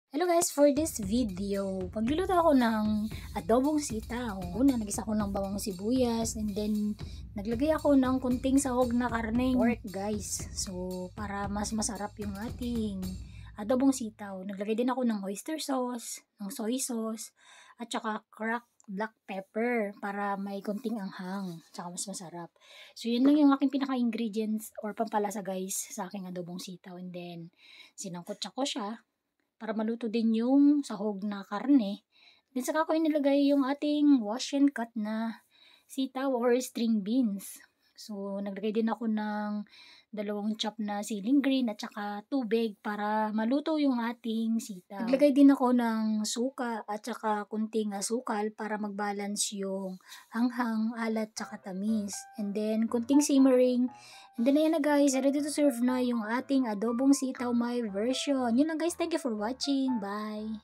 Hello guys, for this video, pagluluto ako ng adobong sitaw. Una, nagisa ko ng bawang sibuyas and then naglagay ako ng kunting sahog na karneng pork guys. So, para mas masarap yung ating adobong sitaw. Naglagay din ako ng oyster sauce, ng soy sauce, at saka cracked black pepper para may kunting anghang, tsaka mas masarap. So, yun lang yung aking pinaka-ingredients or pampalasa guys sa aking adobong sitaw. And then, sinangkot ko siya para maluto din yung sahog na karne. Then saka ko inilagay yung ating wash and cut na sitaw or string beans. So, naglagay din ako ng 2 chop na siling green at saka tubig para maluto yung ating sitaw. Naglagay din ako ng suka at saka kunting asukal para mag-balance yung hanghang, alat, saka tamis. And then, kunting simmering. And then, ayan na guys, ready to serve na yung ating adobong sitaw my version. Yun lang guys, thank you for watching. Bye!